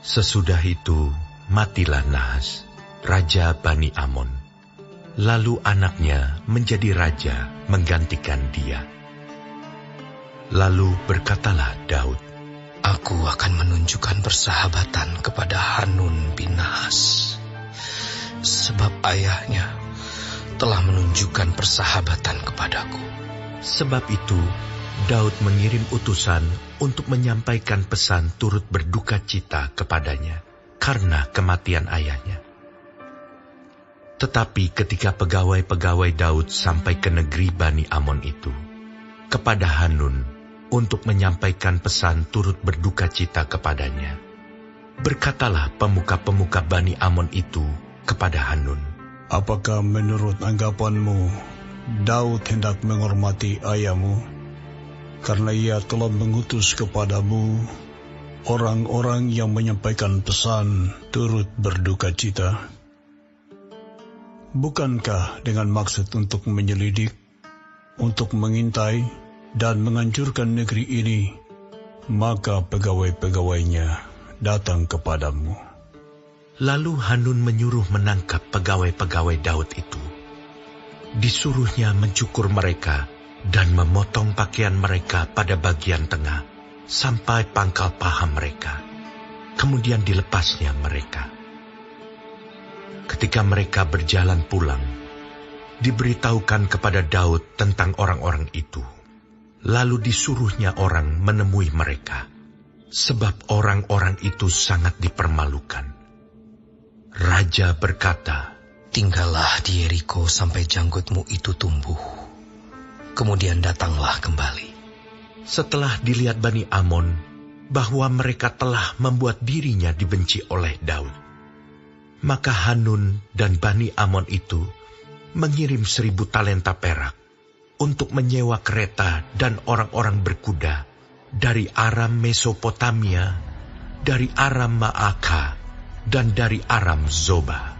Sesudah itu, matilah Nahas, raja Bani Amon. Lalu anaknya menjadi raja menggantikan dia. Lalu berkatalah Daud, Aku akan menunjukkan persahabatan kepada Hanun bin Nahas, sebab ayahnya telah menunjukkan persahabatan kepadaku. Sebab itu, Daud mengirim utusan untuk menyampaikan pesan turut berduka cita kepadanya karena kematian ayahnya. Tetapi ketika pegawai-pegawai Daud sampai ke negeri Bani Amon itu, kepada Hanun untuk menyampaikan pesan turut berduka cita kepadanya, berkatalah pemuka-pemuka Bani Amon itu kepada Hanun, Apakah menurut anggapanmu Daud hendak menghormati ayahmu, karena ia telah mengutus kepadamu orang-orang yang menyampaikan pesan turut berduka cita? Bukankah dengan maksud untuk menyelidik, untuk mengintai, dan menghancurkan negeri ini, maka pegawai-pegawainya datang kepadamu? Lalu Hanun menyuruh menangkap pegawai-pegawai Daud itu. Disuruhnya mencukur mereka dan memotong pakaian mereka pada bagian tengah sampai pangkal paha mereka. Kemudian dilepasnya mereka. Ketika mereka berjalan pulang, diberitahukan kepada Daud tentang orang-orang itu. Lalu disuruhnya orang menemui mereka, sebab orang-orang itu sangat dipermalukan. Raja berkata, Tinggallah di Yeriko sampai janggutmu itu tumbuh, kemudian datanglah kembali. Setelah dilihat Bani Amon bahwa mereka telah membuat dirinya dibenci oleh Daud, maka Hanun dan Bani Amon itu mengirim 1.000 talenta perak untuk menyewa kereta dan orang-orang berkuda dari Aram Mesopotamia, dari Aram Maaka, dan dari Aram Zoba.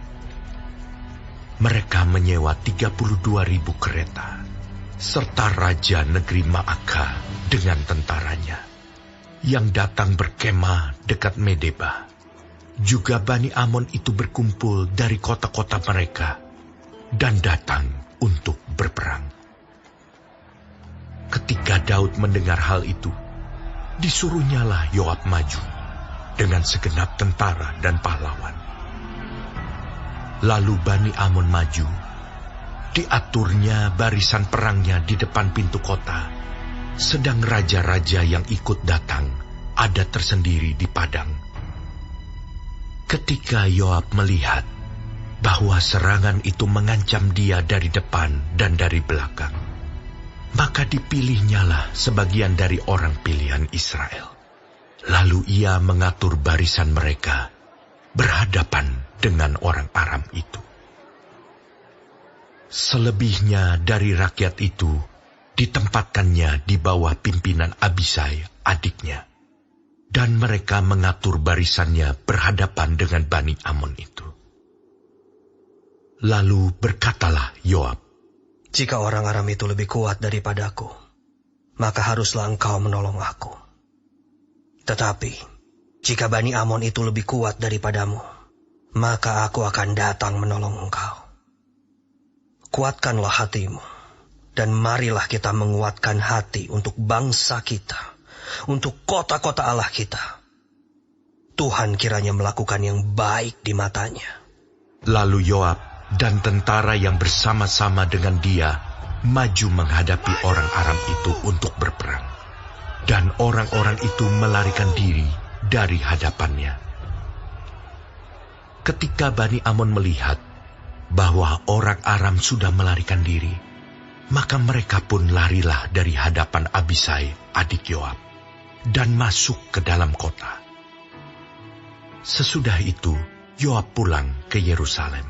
Mereka menyewa 32.000 kereta, serta raja negeri Maaka dengan tentaranya, yang datang berkemah dekat Medeba. Juga Bani Amon itu berkumpul dari kota-kota mereka, dan datang untuk berperang. Ketika Daud mendengar hal itu, disuruhnyalah Yoab maju dengan segenap tentara dan pahlawan. Lalu Bani Amon maju, diaturnya barisan perangnya di depan pintu kota, sedang raja-raja yang ikut datang ada tersendiri di padang. Ketika Yoab melihat bahwa serangan itu mengancam dia dari depan dan dari belakang, maka dipilihnyalah sebagian dari orang pilihan Israel. Lalu ia mengatur barisan mereka berhadapan dengan orang Aram itu. Selebihnya dari rakyat itu ditempatkannya di bawah pimpinan Abisai, adiknya. Dan mereka mengatur barisannya berhadapan dengan Bani Amon itu. Lalu berkatalah Yoab, Jika orang Aram itu lebih kuat daripadaku, maka haruslah engkau menolong aku. Tetapi, jika Bani Amon itu lebih kuat daripadamu, maka aku akan datang menolong engkau. Kuatkanlah hatimu, dan marilah kita menguatkan hati untuk bangsa kita, untuk kota-kota Allah kita. Tuhan kiranya melakukan yang baik di matanya. Lalu Yoab dan tentara yang bersama-sama dengan dia maju menghadapi orang Aram itu untuk berperang. Dan orang-orang itu melarikan diri dari hadapannya. Ketika Bani Amon melihat bahwa orang Aram sudah melarikan diri, maka mereka pun larilah dari hadapan Abisai, adik Yoab, dan masuk ke dalam kota. Sesudah itu, Yoab pulang ke Yerusalem.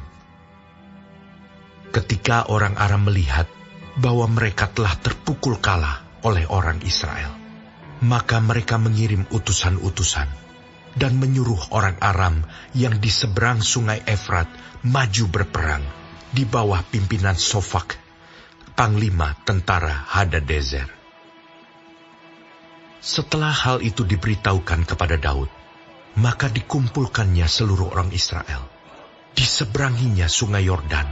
Ketika orang Aram melihat bahwa mereka telah terpukul kalah oleh orang Israel, maka mereka mengirim utusan-utusan dan menyuruh orang Aram yang di seberang sungai Efrat maju berperang di bawah pimpinan Sofak, panglima tentara Hadadezer. Setelah hal itu diberitahukan kepada Daud, Maka dikumpulkannya seluruh orang Israel. Diseberanginya sungai Yordan,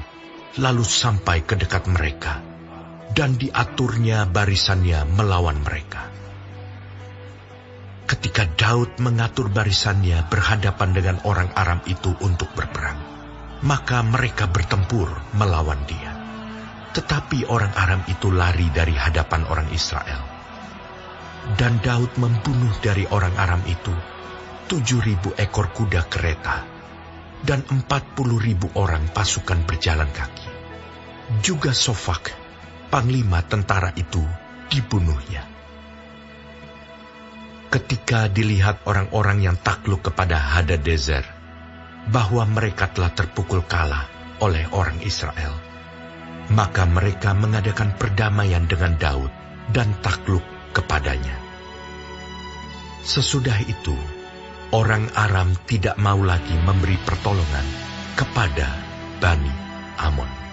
lalu sampai ke dekat mereka, dan diaturnya barisannya melawan mereka. Ketika Daud mengatur barisannya berhadapan dengan orang Aram itu untuk berperang, maka mereka bertempur melawan dia. Tetapi orang Aram itu lari dari hadapan orang Israel. Dan Daud membunuh dari orang Aram itu 7.000 ekor kuda kereta dan 40.000 orang pasukan berjalan kaki. Juga Sofak, panglima tentara itu, dibunuhnya. Ketika dilihat orang-orang yang takluk kepada Hadadezer bahwa mereka telah terpukul kalah oleh orang Israel, maka mereka mengadakan perdamaian dengan Daud dan takluk kepadanya. Sesudah itu, orang Aram tidak mau lagi memberi pertolongan kepada Bani Amon.